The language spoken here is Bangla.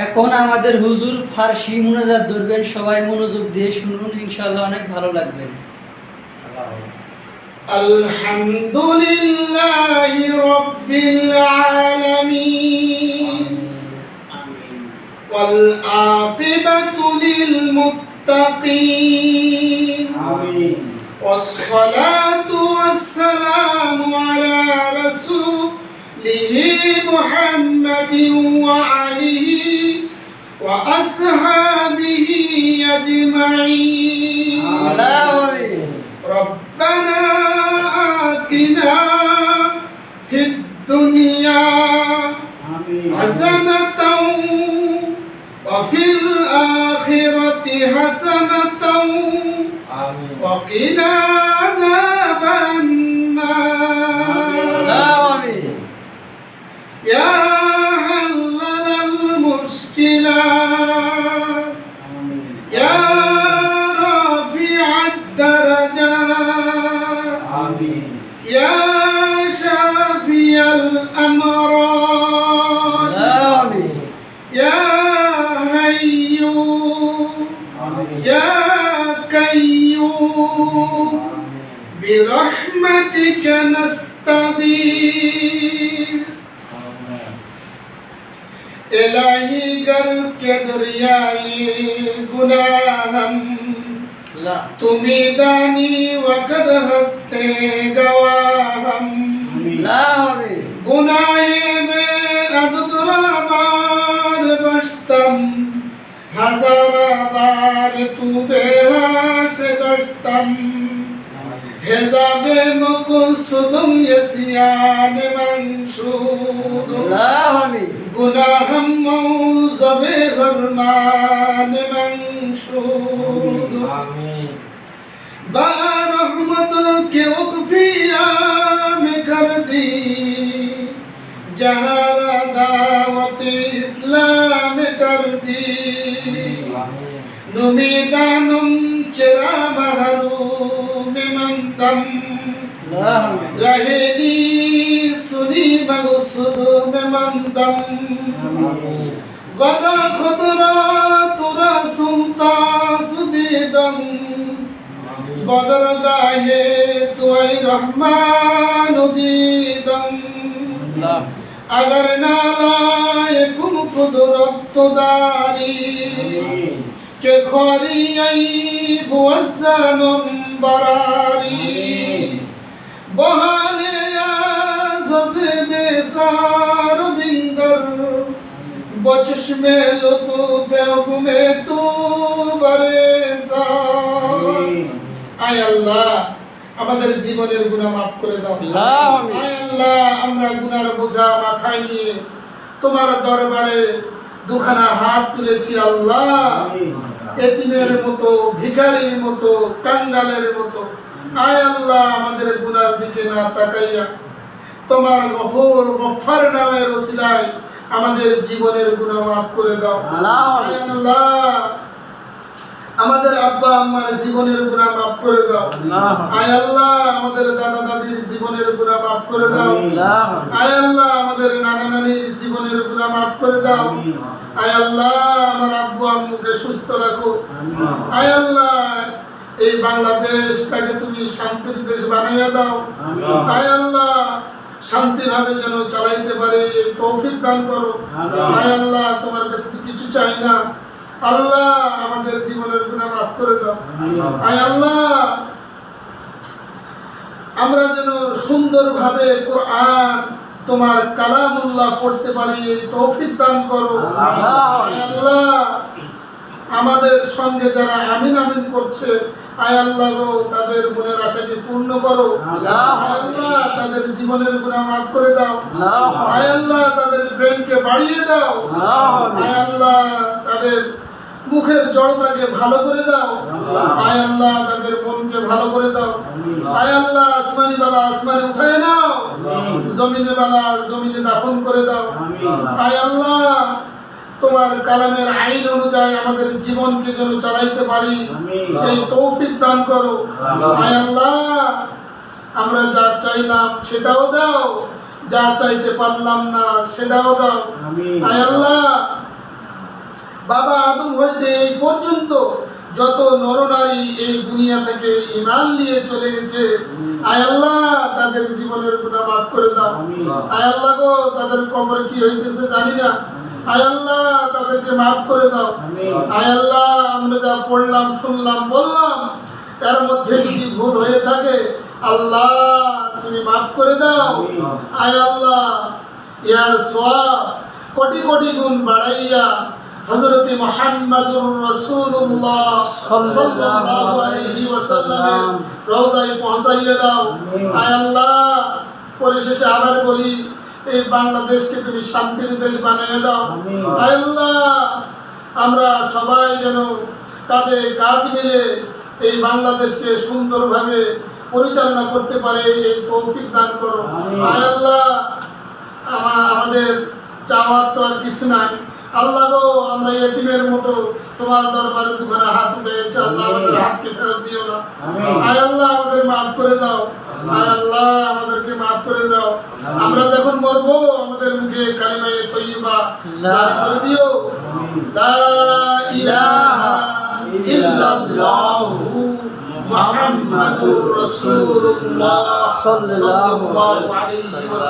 এখন আমাদের হুজুর ফারসি মুনাজাত ধরবেন, সবাই মনোযোগ দিয়ে শুনুন, ইনশাআল্লাহ অনেক ভালো লাগবে। আলহামদুলিল্লাহি রাব্বিল আলামিন ওয়াল আকিবাতু লিল মুত্তাকিন আমিন ওয়াসসালাতু ওয়াসসালামু আলা রাসূলিহি মুহাম্মাদিন ওয়া আলিহি ওয়া আসহাবিহি আজমাইন। ربنا آتنا في الدنيا حسنة وفي الآخرة حسنة وقنا عذاب النار يا حلل المشكلات يا رافع الدرجات يا شافي الأمراض يا حي يا قيوم برحمتك نستغيث इलाही गर के दरियाए गुनाह हम तुम्ही दानी वकद हस्ते गवाह हम गुनाहे में अदुरा बार बश्तम हजारा बार तू बेहाश गश्तम हेजाबे मुकुसुदुम यसियान मंशूद गुनाहम मौज़बे गरमान मंशूद बारहमत के उकफिया में कर दी जहारा दावत इस्लाम कर दी नुमीदानुम चरा महरूम मंतम रहेनी सुनी मगसुद में मंतम गदा खुदरा तुरा सुनता सुदीदम बदर गाहे तुई रहमान दीदम अगर नालायकुम कुदरत तुदारी के खोरी आई बुअज़्ज़नुम बरारी बहाले आज़ज़ बेसार बिंगर बचश में लुत्फ़ हुक्मे तू बरेज़ार। आय अल्लाह আমাদের জীবনের গুনাহ maaf করে দাও। আয় আল্লাহ আমরা গুনার বোঝা মাথায় নিয়ে তোমার দরবারে দুখানা হাত তুলেছি আল্লাহ। এতিমের মতো, ভিখারির মতো, কাঙ্গালের মতো আয় আল্লাহ আমাদের গুনার দিকে না তাকাইয়া তোমার গফুর গফফার নামের ওসিলায় আমাদের জীবনের গুনাহ maaf করে দাও। আয় আল্লাহ আমাদের আব্বা আম্মার জীবনের গুনাহ maaf করে দাও। আয় আল্লাহ আমাদের দাদা দাদির জীবনের গুনাহ maaf করে দাও। আয় আল্লাহ আমাদের নানা নানির জীবনের গুনাহ maaf করে দাও। আয় আল্লাহ আমার আব্বু আম্মুকে সুস্থ রাখো। আয় আল্লাহ এই বাংলাদেশটাকে তুমি শান্তির দেশ বানাইয়া দাও। আয় আল্লাহ শান্তিভাবে যেন চালাইতে পারে এই তৌফিক দান করো। আয় আল্লাহ তোমার কাছে কিছু চাই না, আল্লাহ আমাদের জীবনের গুনাহ maaf করে দাও। আয় আল্লাহ আমরা যেন সুন্দরভাবে কোরআন তোমার কালামুল্লাহ পড়তে পারি এই তৌফিক দান করো। আয় আল্লাহ আমাদের সঙ্গে যারা আমিন আমিন করছে আয় আল্লাহ গো তাদের মনের আশাকে পূর্ণ করো। আয় আল্লাহ তাদের জীবনের গুনাহ maaf করে দাও। আয় আল্লাহ তাদের ব্রেনকে বাড়িয়ে দাও। আয় আল্লাহ তাদের মুখের জড়তাকে ভালো করে দাও। আয় আল্লাহ তাদের মনকে ভালো করে দাও। আয় আল্লাহ আসমানি বালা আসমানে উঠায় নাও, জমিনে বালা জমিনে দাফন করে দাও। আয় আল্লাহ তোমার কালামের আইন অনুযায়ী আমাদের জীবনকে যেন চালাইতে পারি এই তৌফিক দান করো। আয় আল্লাহ আমরা যা চাইলাম সেটাও দাও, যা চাইতে পারলাম না সেটাও দাও। আয় আল্লাহ বাবা আদম হইতে এই পর্যন্ত যত নরনারী এই দুনিয়া থেকে ঈমান নিয়ে চলে গেছে, আয় আল্লাহ তাদের জীবনের গুনাহ মাফ করে দাও। আয় আল্লাহ গো, তাদের কবরে কি হইতেছে জানি না, আয় আল্লাহ তাদেরকে মাফ করে দাও। আয় আল্লাহ আমরা যা পড়লাম, শুনলাম, বললাম, তার মধ্যে যদি ভুল হয়ে থাকে আল্লাহ তুমি মাফ করে দাও। আয় আল্লাহ ইয়ার সওয়াব কোটি কোটি গুণ বাড়াইয়া হযরত মুহাম্মদুর রাসূলুল্লাহ সাল্লাল্লাহু আলাইহি ওয়াসাল্লামের রওজায় পৌঁছাইয়া দাও। আয় আল্লাহ পরিশেষে আবার বলি, এই বাংলাদেশকে তুমি শান্তির দেশ বানিয়ে দাও। আয় আল্লাহ আমরা সবাই যেন কাঁধে কাঁধ মিলে এই বাংলাদেশকে সুন্দরভাবে পরিচালনা করতে পারে, এই তৌফিক দান করো। আয় আল্লাহ আমাদের চাওয়ার তো আর কিছু নাই। আল্লাহ গো, আমরা ইতিমের মতো তোমার দরবারে দুখানা হাত উঠেছি, আল্লাহ আমাদের হাতকে ফেরত দিও না। আয় আল্লাহ আমাদের মাফ করে দাও। আয় আল্লাহ আমাদেরকে মাফ করে দাও। আমরা যখন মরবো আমাদের মুখে কালিমায়ে তয়্যিবা জারি করে দিও, লা ইলাহা ইল্লাল্লাহু মুহাম্মাদুর রাসূলুল্লাহ সাল্লাল্লাহু আলাইহি ওয়াসাল্লাম।